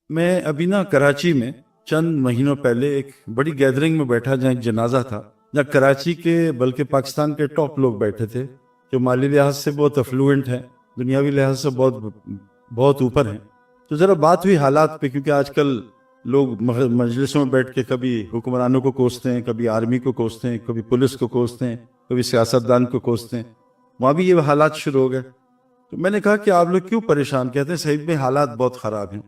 میں ابھی کراچی میں چند مہینوں پہلے ایک بڑی گیدرنگ میں بیٹھا جہاں ایک جنازہ تھا، جہاں کراچی کے بلکہ پاکستان کے ٹاپ لوگ بیٹھے تھے جو مالی لحاظ سے بہت افلوئنٹ ہیں، دنیاوی لحاظ سے بہت اوپر ہیں۔ تو ذرا بات ہوئی حالات پہ، کیونکہ آج کل لوگ مجلسوں میں بیٹھ کے کبھی حکمرانوں کو کوستے ہیں، کبھی آرمی کو کوستے ہیں، کبھی پولیس کو کوستے ہیں، کبھی سیاستدان کو کوستے ہیں۔ وہاں بھی یہ حالات شروع ہو گئے۔ تو میں نے کہا کہ آپ لوگ کیوں پریشان؟ کہتے ہیں صحیح میں حالات بہت خراب ہیں۔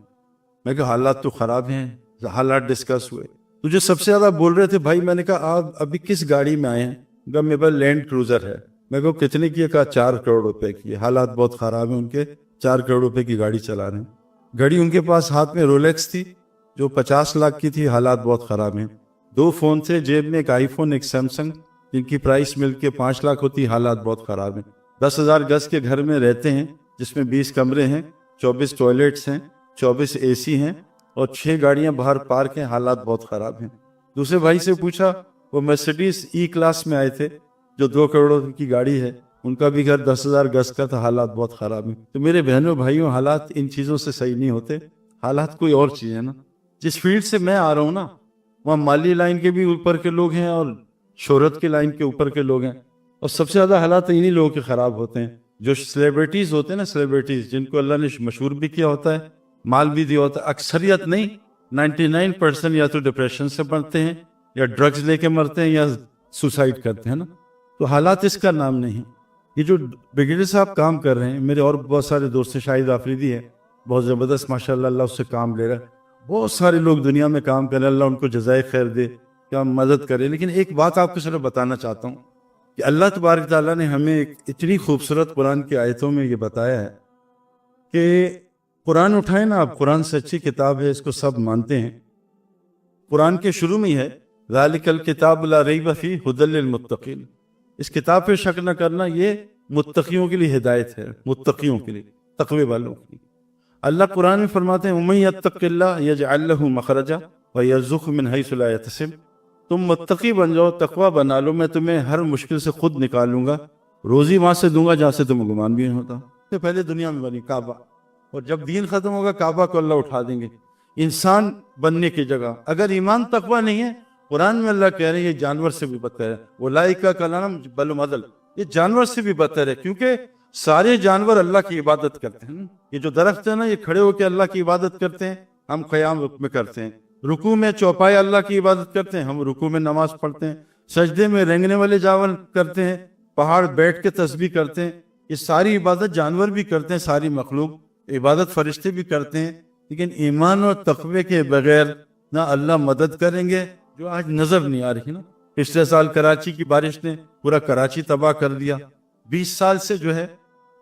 میں کہا حالات تو خراب ہیں، حالات ڈسکس ہوئے تو جو سب سے زیادہ بول رہے تھے بھائی، میں نے کہا آپ ابھی کس گاڑی میں آئے ہیں؟ کہا میرے پاس لینڈ کروزر ہے۔ میں کہا کتنے کی ہے؟ کہا 4 کروڑ روپے کی ہے۔ حالات بہت خراب ہیں ان کے، 4 کروڑ روپے کی گاڑی چلا رہے ہیں۔ گاڑی ان کے پاس ہاتھ میں رولیکس تھی جو 50 لاکھ کی تھی۔ حالات بہت خراب ہیں۔ 2 فون تھے جیب میں، ایک آئی فون ایک سیمسنگ، جن کی پرائس مل کے 5 لاکھ ہوتی۔ حالات بہت خراب ہیں۔ 10,000 گز کے گھر میں رہتے ہیں جس میں 20 کمرے ہیں، 24 ٹوائلٹس ہیں، 24 اے سی ہیں اور 6 گاڑیاں باہر پارک ہیں۔ حالات بہت خراب ہیں۔ دوسرے بھائی سے پوچھا، وہ مرسیڈیز ای کلاس میں آئے تھے جو 2 کروڑ کی گاڑی ہے، ان کا بھی گھر 10,000 گز کا تھا۔ حالات بہت خراب ہیں۔ تو میرے بہنوں بھائیوں، حالات ان چیزوں سے صحیح نہیں ہوتے۔ حالات کوئی اور چیز ہے نا۔ جس فیلڈ سے میں آ رہا ہوں نا، وہاں مالی لائن کے بھی اوپر کے لوگ ہیں اور شہرت کے لائن کے اوپر کے لوگ ہیں، اور سب سے زیادہ حالات انہی لوگوں کے خراب ہوتے ہیں جو سیلیبریٹیز ہوتے ہیں نا، سیلیبریٹیز جن کو اللہ نے مشہور بھی کیا ہوتا ہے، مال بھی دیا ہوتا ہے۔ اکثریت نہیں، 99% یا تو ڈپریشن سے مرتے ہیں یا ڈرگز لے کے مرتے ہیں یا سوسائڈ کرتے ہیں نا۔ تو حالات اس کا نام نہیں۔ یہ جو بریگیڈیئر صاحب کام کر رہے ہیں، میرے اور بہت سارے دوست ہیں، شاہد آفریدی ہے، بہت زبردست ماشاءاللہ، اللہ اس سے کام لے رہا ہے۔ بہت سارے لوگ دنیا میں کام کر رہے ہیں، اللہ ان کو جزائے خیر دے، کیا مدد کرے۔ لیکن ایک بات آپ کو صرف بتانا چاہتا ہوں کہ اللہ تبارک تعالیٰ نے ہمیں ایک اتنی خوبصورت قرآن کی آیتوں میں یہ بتایا ہے کہ قرآن اٹھائیں نا آپ، قرآن سچی کتاب ہے، اس کو سب مانتے ہیں۔ قرآن کے شروع میں ہی ہے ذالک الکتاب لا ریب فیہ ھدی للمتقین۔ اس کتاب پہ شک نہ کرنا، یہ متقیوں کے لیے ہدایت ہے، متقیوں کے لیے، تقوی والوں کے لیے۔ اللہ قرآن میں فرماتے ہیں وَمَن یتق اللہ یجعل لہ مخرجا ویرزقہ من حیث لا یحتسب۔ تم متقی بن جاؤ، تقوی بنا لو، میں تمہیں ہر مشکل سے خود نکالوں گا، روزی وہاں سے دوں گا جہاں سے تمہیں گمان بھی نہیں ہوتا۔ تو پہلے دنیا میں بنی کعبہ، اور جب دین ختم ہوگا کعبہ کو اللہ اٹھا دیں گے انسان بننے کی جگہ۔ اگر ایمان تقوی نہیں ہے، قرآن میں اللہ کہہ رہے ہیں یہ جانور سے بھی بدتر ہے، اولئک کالانعام بل ھم اضل، یہ جانور سے بھی بدتر ہے، کیونکہ سارے جانور اللہ کی عبادت کرتے ہیں۔ یہ جو درخت ہے نا، یہ کھڑے ہو کے اللہ کی عبادت کرتے ہیں، ہم قیام میں کرتے ہیں۔ رکوع میں چوپائے اللہ کی عبادت کرتے ہیں، ہم رکوع میں نماز پڑھتے ہیں۔ سجدے میں رینگنے والے جانور کرتے ہیں، پہاڑ بیٹھ کے تسبیح کرتے ہیں۔ یہ ساری عبادت جانور بھی کرتے ہیں، ساری مخلوق عبادت فرشتے بھی کرتے ہیں۔ لیکن ایمان اور تقوی کے بغیر نہ اللہ مدد کریں گے، جو آج نظر نہیں آ رہی نا۔ پچھلے سال کراچی کی بارش نے پورا کراچی تباہ کر دیا۔ 20 سال سے جو ہے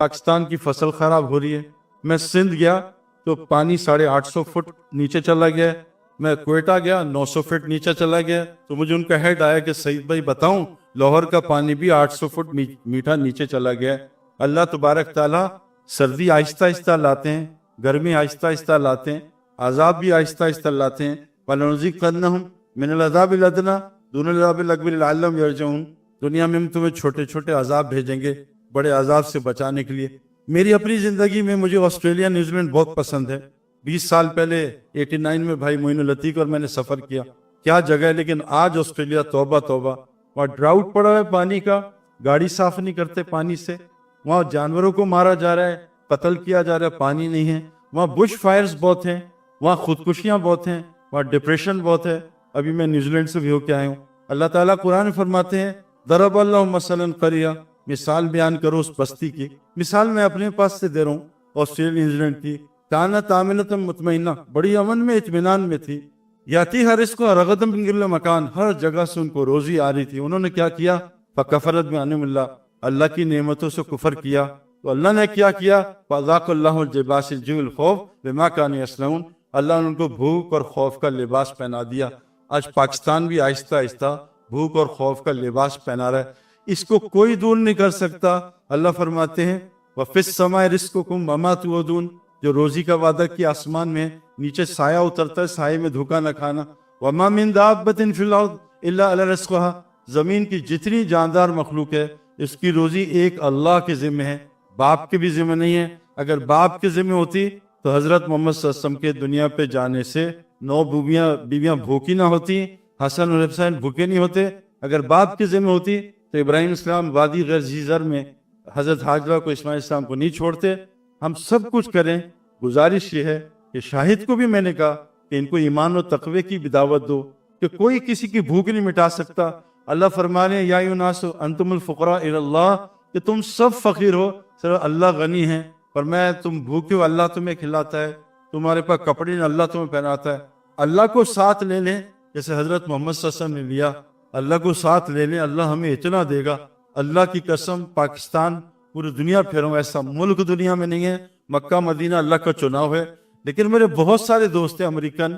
پاکستان کی فصل خراب ہو رہی ہے۔ میں سندھ گیا تو پانی 850 فٹ نیچے چلا گیا، میں کوئٹہ گیا 900 فٹ نیچے چلا گیا۔ تو مجھے ان کا ہیڈ آیا کہ سعید بھائی بتاؤں، لاہور کا پانی بھی 800 فٹ میٹھا نیچے چلا گیا۔ اللہ تبارک تعالیٰ سردی آہستہ آہستہ لاتے ہیں، گرمی آہستہ آہستہ لاتے ہیں، عذاب بھی آہستہ آہستہ لاتے ہیں۔ وَلَنُذِيقَنَّهُم مِّنَ الْعَذَابِ الْأَدْنَىٰ دُونَ الْعَذَابِ الْأَكْبَرِ لَعَلَّهُمْ يَرْجِعُونَ۔ دنیا میں ہم تمہیں چھوٹے چھوٹے عذاب بھیجیں گے، بڑے عذاب سے بچانے کے لیے۔ میری اپنی زندگی میں مجھے آسٹریلیا نیوزی لینڈ بہت پسند ہے۔ 20 سال پہلے 89 میں بھائی معین العتیق اور میں نے سفر کیا، کیا جگہ ہے۔ لیکن آج آسٹریلیا توبہ توبہ، وہاں ڈراؤٹ پڑا ہے پانی کا، گاڑی صاف نہیں کرتے پانی سے، وہاں جانوروں کو مارا جا رہا ہے، قتل کیا جا رہا ہے، پانی نہیں ہے، وہاں بش فائرز بہت ہیں، وہاں خودکشیاں بہت ہیں، وہاں ڈپریشن بہت ہے۔ ابھی میں نیوزی لینڈ سے بھی ہو کے آیا ہوں۔ اللہ تعالیٰ قرآن میں فرماتے ہیں ضرب اللہ مثلا قریہ، مثال بیان کرو اس بستی کی۔ مثال میں اپنے پاس سے دے رہا ہوں، آسٹریلیا نیوزی لینڈ کی۔ کانت آمنۃ مطمئنہ، بڑی امن میں اطمینان میں تھی، یاتی ہر اس کو رغدا من کل مکان، ہر جگہ سے ان کو روزی آ رہی تھی۔ انہوں نے کیا کیا؟ فکفرت بانعم اللہ، اللہ کی نعمتوں سے کفر کیا۔ تو اللہ نے کیا کیا؟ فذاق اللہ لباس الجوع والخوف بما كانوا يصنعون، اللہ نے ان کو بھوک اور خوف کا لباس پہنا دیا۔ آج پاکستان بھی آہستہ آہستہ بھوک اور خوف کا لباس پہنا رہا ہے، اس کو کوئی دور نہیں کر سکتا۔ اللہ فرماتے ہیں وَفِي السَّمَاءِ رِزْقُكُمْ وَمَا تُوعَدُونَ، جو روزی کا وعدہ کیا آسمان میں، نیچے سایہ اترتا ہے، سائے میں دھوکا نہ کھانا۔ وَمَا مِن دَابَّةٍ فِي الْأَرْضِ إِلَّا عَلَىٰ رِزْقُهَا، زمین کی جتنی جاندار مخلوق ہے اس کی روزی ایک اللہ کے ذمہ ہے، باپ کے بھی ذمہ نہیں ہے۔ اگر باپ کے ذمہ ہوتی تو حضرت محمد صلی اللہ علیہ وسلم کے دنیا پہ جانے سے 9 بیویاں بھوکی نہ ہوتی، حسن اور حسین بھوکے نہیں ہوتے۔ اگر باپ کے ذمہ ہوتی تو ابراہیم السلام وادی غیر ذی زر میں حضرت حاجرہ کو، اسماعیل السلام کو نہیں چھوڑتے۔ ہم سب کچھ کریں، گزارش یہ ہے کہ شاہد کو بھی میں نے کہا کہ ان کو ایمان و تقوی کی بھی دعوت دو، کہ کوئی کسی کی بھوک نہیں مٹا سکتا۔ اللہ فرمانے یا ایھا الناس انتم الفقراء الی اللہ، کہ تم سب فقیر ہو، صرف اللہ غنی ہے۔ فرمایا تم بھوکے ہو، اللہ تمہیں کھلاتا ہے، تمہارے پاس کپڑے نہیں، اللہ تمہیں پہناتا ہے۔ اللہ کو ساتھ لے لیں، جیسے حضرت محمد صلی اللہ علیہ وسلم نے لیا، اللہ کو ساتھ لے لیں، اللہ ہمیں اتنا دے گا۔ اللہ کی قسم، پاکستان پوری دنیا پھروں، ایسا ملک دنیا میں نہیں ہے۔ مکہ مدینہ اللہ کا چناؤ ہے، لیکن میرے بہت سارے دوست ہیں امریکن،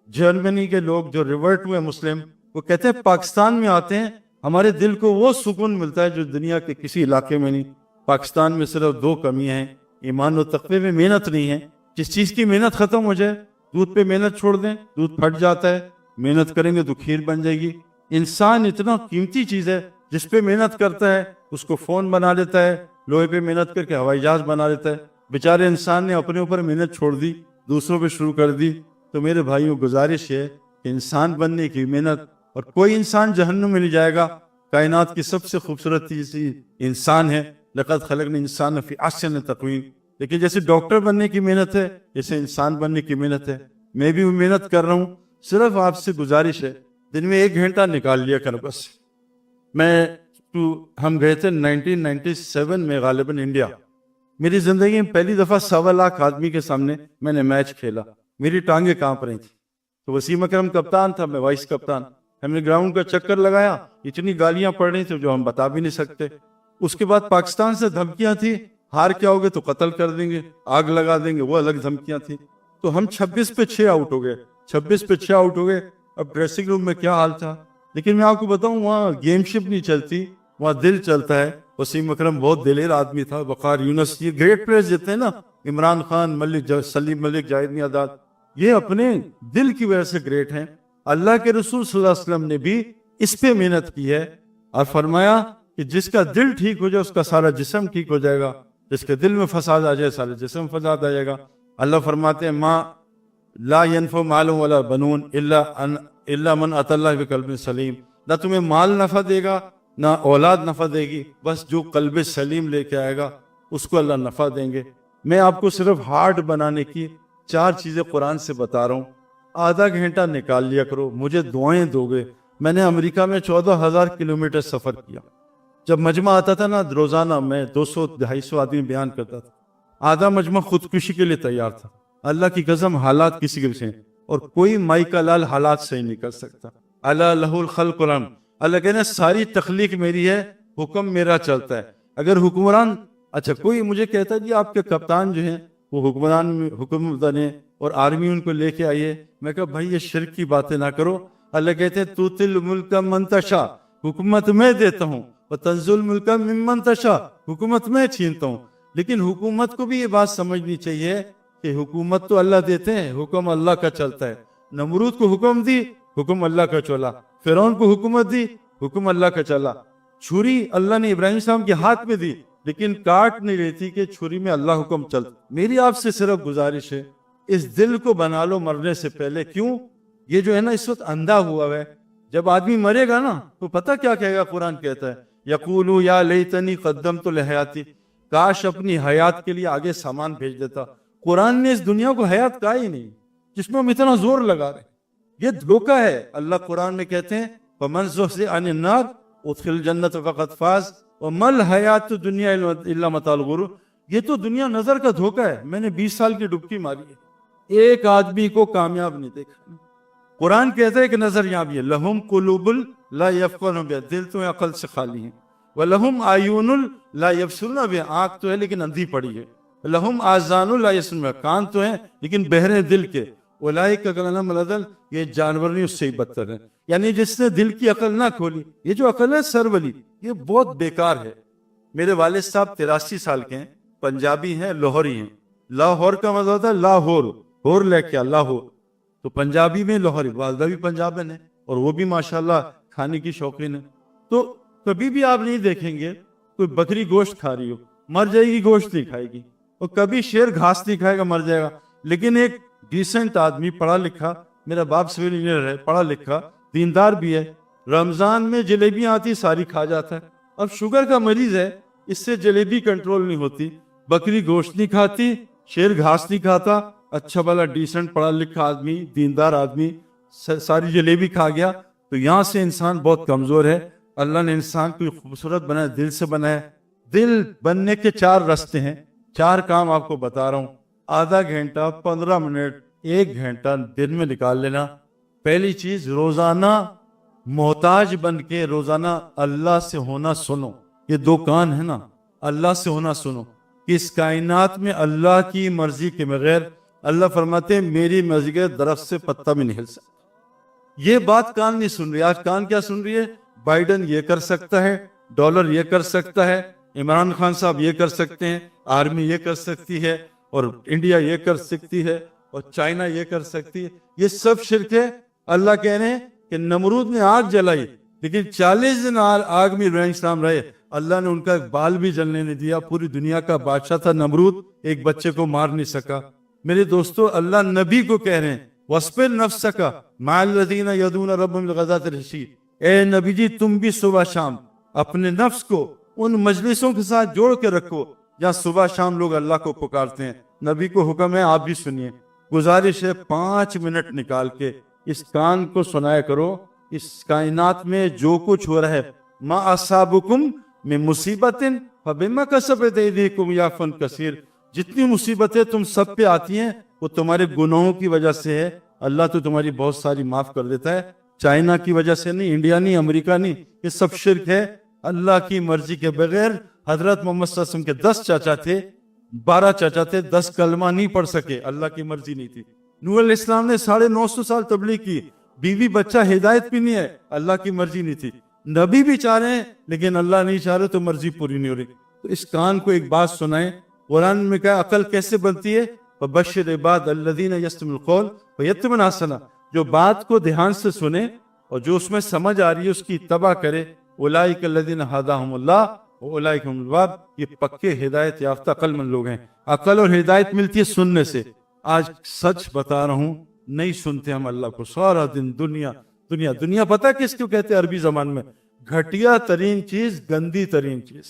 جرمنی کے لوگ جو ریورٹ ہوئے مسلم، وہ کہتے ہیں پاکستان میں آتے ہیں ہمارے دل کو وہ سکون ملتا ہے جو دنیا کے کسی علاقے میں نہیں۔ پاکستان میں صرف 2 کمیاں ہیں، ایمان و تقوی میں محنت نہیں ہے۔ جس چیز کی محنت ختم ہو جائے، دودھ پہ محنت چھوڑ دیں، دودھ پھٹ جاتا ہے، محنت کریں گے تو کھیر بن جائے گی۔ انسان اتنا قیمتی چیز ہے، جس پہ محنت کرتا ہے اس کو فون بنا لیتا ہے، لوہے پہ محنت کر کے ہوائی جہاز بنا لیتا ہے۔ بیچارے انسان نے اپنے اوپر محنت چھوڑ دی، دوسروں پہ شروع کر دی۔ تو میرے بھائیوں گزارش ہے کہ انسان بننے کی محنت، اور کوئی انسان جہنم میں نہیں جائے گا۔ کائنات کی سب سے خوبصورت چیز انسان ہے، لقد خلقنا الانسان فی احسن تقویم۔ لیکن جیسے ڈاکٹر بننے کی محنت ہے، جیسے انسان بننے کی محنت ہے، میں بھی محنت کر رہا ہوں۔ صرف آپ سے گزارش ہے، دن میں 1 گھنٹہ نکال لیا کر بس۔ ہم گئے تھے 1997 میں غالباً انڈیا۔ میری زندگی میں پہلی دفعہ 1.25 لاکھ آدمی کے سامنے میں نے میچ کھیلا، میری ٹانگیں کانپ رہی تھیں۔ تو وسیم اکرم کپتان تھا، میں وائس کپتان۔ ہم نے گراؤنڈ کا چکر لگایا، اتنی گالیاں پڑ رہی تھیں جو ہم بتا بھی نہیں سکتے۔ اس کے بعد پاکستان سے دھمکیاں تھیں، ہار کیا ہوگے تو قتل کر دیں گے، آگ لگا دیں گے، وہ الگ دھمکیاں تھیں۔ تو ہم 26 پہ 6 آؤٹ ہو گئے، 26 پہ 6 آؤٹ ہو گئے۔ اب ڈریسنگ روم میں کیا حال تھا، لیکن میں آپ کو بتاؤں وہاں گیم شپ نہیں چلتی، وہاں دل چلتا ہے۔ وسیم اکرم بہت دلیر آدمی تھا، وقار یونس، یہ گریٹ پلیئرز جتنے نا، عمران خان، سلیم ملک، جاوید میاں، یہ اپنے دل کی وجہ سے گریٹ ہیں۔ اللہ کے رسول صلی اللہ علیہ وسلم نے بھی اس پہ محنت کی ہے، اور فرمایا کہ جس کا دل ٹھیک ہو جائے اس کا سارا جسم ٹھیک ہو جائے گا، جس کے دل میں فساد آ جائے سارے جسم فساد آ جائے گا۔ اللہ فرماتے ہیں ما لا ينفع مال ولا بنون الا من اتى الله بقلب سلیم۔ نہ تمہیں مال نفع دے گا، نہ اولاد نفع دے گی، بس جو قلب سلیم لے کے آئے گا اس کو اللہ نفع دیں گے۔ میں آپ کو صرف ہارٹ بنانے کی 4 چیزیں قرآن سے بتا رہا ہوں، آدھا گھنٹہ نکال لیا کرو، مجھے دعائیں دو گے۔ میں نے امریکہ میں 14,000 کلومیٹر سفر کیا۔ جب مجمع آتا تھا نا روزانہ، میں 200-250 آدمی بیان کرتا تھا، آدھا مجمع خودکشی کے لیے تیار تھا۔ اللہ کی قسم، حالات کسی کے سے، اور کوئی مائی کا لال حالات صحیح نہیں کر سکتا۔ اللہ لہ الخلق والامر، اللہ کہنا ساری تخلیق میری ہے، حکم میرا چلتا ہے۔ اگر حکمران، اچھا کوئی مجھے کہتا ہے جی آپ کے کپتان جو ہیں وہ حکم بنے اور آرمی ان کو لے کے آئیے، میں کہا بھائی یہ شرک کی باتیں نہ کرو۔ اللہ کہتے ہیں توتی الملک من تشاء، حکومت میں دیتا ہوں، وتنزع الملک ممن تشاء، حکومت میں چھینتا ہوں۔ لیکن حکومت کو بھی یہ بات سمجھنی چاہیے کہ حکومت تو اللہ دیتے ہیں، حکم اللہ کا چلتا ہے۔ نمرود کو حکم دی، حکم اللہ کا چلا۔ فرعون کو حکومت دی، حکم اللہ کا چلا۔ چھری اللہ نے ابراہیم السلام کے ہاتھ میں دی، لیکن کاٹ نہیں رہی تھی کہ چھری میں اللہ حکم چلتا۔ میری آپ سے صرف گزارش ہے، اس دل کو بنا لو مرنے سے پہلے۔ کیوں؟ یہ جو ہے نا اس وقت اندھا ہوا ہے، جب آدمی مرے گا نا تو پتہ کیا کہے گا؟ قرآن کہتا ہے یقولو یا لیتنی قدمت لحیاتی، کاش اپنی حیات کے لیے آگے سامان بھیج دیتا۔ قرآن نے اس دنیا کو حیات کہا ہی نہیں، جس میں ہم اتنا زور لگا رہے ہیں۔ یہ دھوکہ ہے۔ اللہ قرآن میں کہتے ہیں فَمَنْ زُحْزِحَ عَنِ النَّارِ وَأُدْخِلَ الْجَنَّةَ فَقَدْ فَازَ وَمَا الْحَيَاةُ الدُّنْيَا إِلَّا مَتَاعُ الْغُرُورِ۔ یہ تو دنیا نظر کا دھوکہ ہے۔ میں نے 20 سال کی ڈبکی ماری ہے، ایک آدمی کو کامیاب نہیں دیکھا۔ قرآن کہتا ہے کہ نظر یہاں بھی ہے، لَهُمْ قُلُوبٌ لَا يَفْقَهُونَ بِهَا، دل تو عقل سے خالی ہیں، وَلَهُمْ أَعْيُنٌ لَا يَبْصِرُونَ بِهَا، آنکھ تو ہے لیکن اندھی پڑی ہے، لَهُمْ آذَانٌ لَا يَسْمَعُونَ بِهَا، کان تو ہیں لیکن بہرے دل کے، اولئک کالانعام بل اضل، یہ جانور نہیں اس سے ہی بدتر ہے۔ یعنی جس نے دل کی عقل نہ کھولی، یہ جو عقل ہے سرولی، یہ بہت بیکار ہے۔ میرے والد صاحب 83 سال کے ہیں، پنجابی ہیں، لاہوری ہیں۔ لاہور کا مطلب ہوتا ہے لاہور، ہور لے کے لاہور، تو پنجابی میں لاہوری، والدہ بھی پنجابن ہے اور وہ بھی ماشاءاللہ کھانے کی شوقین ہے۔ تو کبھی بھی آپ نہیں دیکھیں گے کوئی بکری گوشت کھا رہی ہو، مر جائے گی گوشت نہیں کھائے گی، اور کبھی شیر گھاس نہیں کھائے گا مر جائے گا۔ لیکن ایک ڈیسنٹ آدمی پڑھا لکھا، میرا باپ سول انجینئر ہے، پڑھا لکھا دیندار بھی ہے، رمضان میں جلیبیاں آتی ساری کھا جاتا ہے. اب شوگر کا مریض ہے، اس سے جلیبی کنٹرول نہیں ہوتی، بکری گوشت نہیں کھاتی، شیر گھاس نہیں کھاتا، اچھا بھلا ڈیسنٹ پڑھا لکھا آدمی، دیندار آدمی ساری جلیبی کھا گیا. تو یہاں سے انسان بہت کمزور ہے. اللہ نے انسان کو خوبصورت بنایا، دل سے بنایا. دل بننے کے 4 راستے ہیں، 4 کام آپ کو بتا رہا ہوں. آدھا گھنٹہ، 15 منٹ، 1 گھنٹہ دن میں نکال لینا. پہلی چیز، روزانہ محتاج بن کے روزانہ اللہ سے ہونا سنو. یہ 2 کان ہے نا، اللہ سے ہونا سنو کہ اس کائنات میں اللہ کی مرضی کے بغیر، اللہ فرماتے ہیں میری مرضی کے درخت سے پتا بھی نہیں ہل سکتا. یہ بات کان نہیں سن رہی. آج کان کیا سن رہی ہے؟ بائیڈن یہ کر سکتا ہے، ڈالر یہ کر سکتا ہے، عمران خان صاحب یہ کر سکتے ہیں، آرمی یہ کر سکتی ہے، اور انڈیا یہ کر سکتی ہے، اور چائنا یہ کر سکتی ہے. یہ سب شرک ہے. اللہ کہہ رہے ہیں کہ نمرود نے آگ جلائی، لیکن 40 دن آگ میں ابراہیم السلام رہے، اللہ نے ان کا ایک بال بھی جلنے نہیں دیا. پوری دنیا کا بادشاہ تھا نمرود، ایک بچے کو مار نہیں سکا. میرے دوستو، اللہ نبی کو کہہ رہے ہیں وَاصْبِرْ نَفْسَكَ مَعَ الَّذِينَ يَدْعُونَ رَبَّهُمْ بِالْغَدَاةِ وَالْعَشِيِّ. اے نبی جی، تم بھی صبح شام اپنے نفس کو ان مجلسوں کے ساتھ جوڑ کے رکھو جہاں صبح شام لوگ اللہ کو پکارتے ہیں. نبی کو حکم ہے، آپ بھی سنیے. گزارش ہے 5 منٹ نکال کے اس کان کو سنایا کرو. اس کائنات میں جو کچھ ہو رہا ہے، ما اصابکم من مصیبت فبما کسبت ایدیکم یعفو عن کثیر. جتنی مصیبتیں تم سب پہ آتی ہیں وہ تمہارے گناہوں کی وجہ سے ہے. اللہ تو تمہاری بہت ساری معاف کر دیتا ہے. چائنا کی وجہ سے نہیں، انڈیا نہیں، امریکہ نہیں. یہ سب شرک ہے. اللہ کی مرضی کے بغیر حضرت محمد صلی اللہ علیہ وسلم کے 10 چاچا تھے، 12 چاچا تھے، 10 کلمہ نہیں پڑھ سکے. اللہ کی مرضی نہیں تھی. نوح علیہ السلام نے 950 سال تبلیغ کی، بیوی بچہ ہدایت بھی نہیں ہے، اللہ کی مرضی نہیں تھی. نبی بھی چاہ رہے ہیں لیکن اللہ نہیں چاہ رہے تو مرضی پوری نہیں ہو رہی. تو اس کان کو ایک بات سنائیں. قرآن میں کہا عقل کیسے بنتی ہے؟ فَبَشِّرْ عِبَادَ الَّذِينَ يَسْتَمِعُونَ الْقَوْلَ فَيَتَّبِعُونَ أَحْسَنَهُ. جو بات کو دھیان سے سنے اور جو اس میں سمجھ آ رہی ہے اس کی اتباع کرے. اولئک الذین ھداھم اللہ واولئک ھم الالباب. یہ پکے ہدایت یافتہ عقل مند لوگ ہیں. عقل اور ہدایت ملتی ہے سننے سے. آج سچ بتا رہا ہوں، نہیں سنتے ہم اللہ کو. سارا دن دنیا دنیا دنیا. پتہ کس کو کہتے ہیں عربی زبان میں؟ گھٹیا ترین چیز، گندی ترین چیز.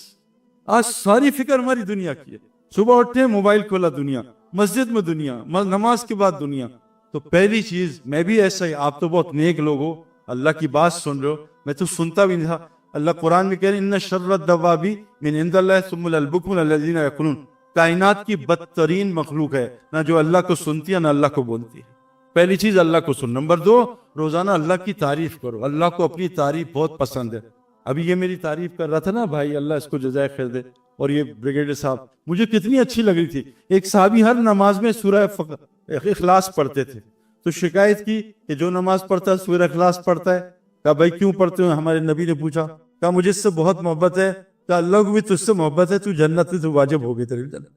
آج ساری فکر ہماری دنیا کی ہے. صبح اٹھتے ہیں موبائل کھولا دنیا، مسجد میں دنیا، نماز کے بعد دنیا. تو پہلی چیز، میں بھی ایسا ہی، آپ تو بہت نیک لوگ ہو، اللہ کی بات سن رہے ہو، میں تو سنتا بھی نہیں تھا. اللہ قرآن میں کہہ رہے ہیں ان شر الدواب من عند اللہ ثم البکم الذین یعقلون. کائنات کی بدترین مخلوق ہے نہ جو اللہ کو سنتی ہے نہ اللہ کو بولتی ہے. پہلی چیز اللہ کو سن. نمبر 2، روزانہ اللہ کی تعریف کرو. اللہ کو اپنی تعریف بہت پسند ہے. ابھی یہ میری تعریف کر رہا تھا نا بھائی، اللہ اس کو جزائے خیر دے. اور یہ بریگیڈیئر صاحب مجھے کتنی اچھی لگ رہی تھی. ایک صحابی ہر نماز میں سورہ اخلاص پڑھتے تھے. تو شکایت کی کہ جو نماز پڑھتا ہے سورہ اخلاص پڑھتا ہے. کہا بھائی کیوں پڑھتے ہو؟ ہمارے نبی نے پوچھا. کہا مجھے اس سے بہت محبت ہے. کہا اللہ کو بھی تجھ سے محبت ہے، تو جنت تو واجب ہو گئی تیری جنت.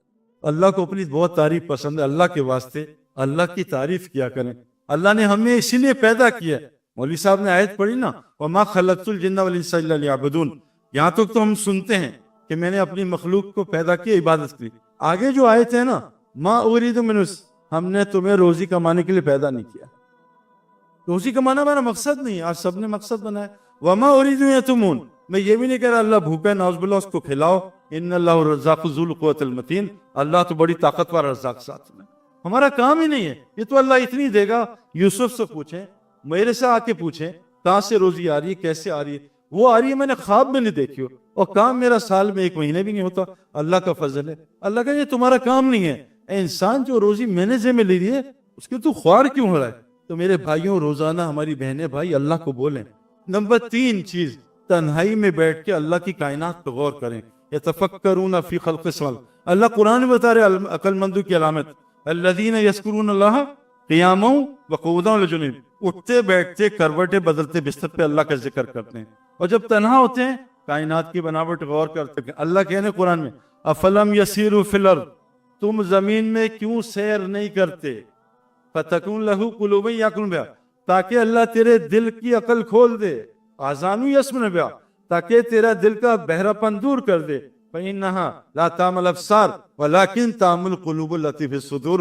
اللہ کو اپنی بہت تعریف پسند ہے. اللہ کے واسطے اللہ کی تعریف کیا کریں. اللہ نے ہمیں اسی لیے پیدا کیا. مولوی صاحب نے آیت پڑھی نا، وَمَا خَلَقْتُ الْجِنَّ وَالْإِنسَ إِلَّا لِيَعْبُدُونَ. یہاں تک تو ہم سنتے ہیں کہ میں نے اپنی مخلوق کو پیدا کی، عبادت کی. آگے جو آیت ہے نا، مَا أُرِيدُ مِنْهُ، ہم نے تمہیں روزی کمانے کے لیے پیدا نہیں کیا. روزی کمانا ہمارا مقصد نہیں. آج سب نے مقصد بنایا. وَمَا أُرِيدُ أَن يَطْعِمُونِ، میں یہ بھی نہیں کہہ رہا اللہ بھوکا ہے نعوذ باللہ اس کو کھلاؤ. ان اللہ الرزاق ذو القوۃ المتین. اللہ تو بڑی طاقتور رزاق ساتھ میں. ہمارا کام ہی نہیں ہے. یہ تو اللہ اتنی دے گا. یوسف سے پوچھیں، میرے سے آ کے پوچھیں کہاں سے روزی آ رہی ہے، کیسے آ رہی ہے. وہ آ رہی ہے میں نے خواب میں نہیں دیکھی ہو، اور کام میرا سال میں 1 مہینے بھی نہیں ہوتا. اللہ کا فضل ہے. اللہ کا یہ تمہارا کام نہیں ہے. اے انسان، جو روزی میں نے ذمہ لے لی ہے اس کے تو خوار کیوں ہو رہا ہے؟ تو میرے بھائیوں، روزانہ ہماری بہنیں بھائی اللہ کو بولیں. نمبر 3 چیز، تنہائی میں بیٹھ کے اللہ کی کائنات پہ غور کریں. یتفکرون فی خلق السماوات. اللہ قرآن میں بتا رہے عقل مندوں کی علامت، الذین یذکرون اللہ قیاما وقعودا وجنوبا. اٹھتے بیٹھتے کروٹیں بدلتے بستر پہ اللہ کا ذکر کرتے ہیں. اور جب تنہا ہوتے ہیں کائنات کی بناوٹ غور کرتے ہیں. اللہ کہنے قرآن میں افلم یسیروا فی الارض، تم زمین میں کیوں سیر نہیں کرتے؟ فتکون لہ قلوب یعقلون بہا، تاکہ اللہ تیرے دل کی عقل کھول دے. آذان یسمعون بہا، تاکہ تیرا دل کا بہرا پن دور کر دے. فإنہا لا تعمل الابصار ولکن تعمل القلوب التی فی الصدور.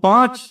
5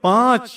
5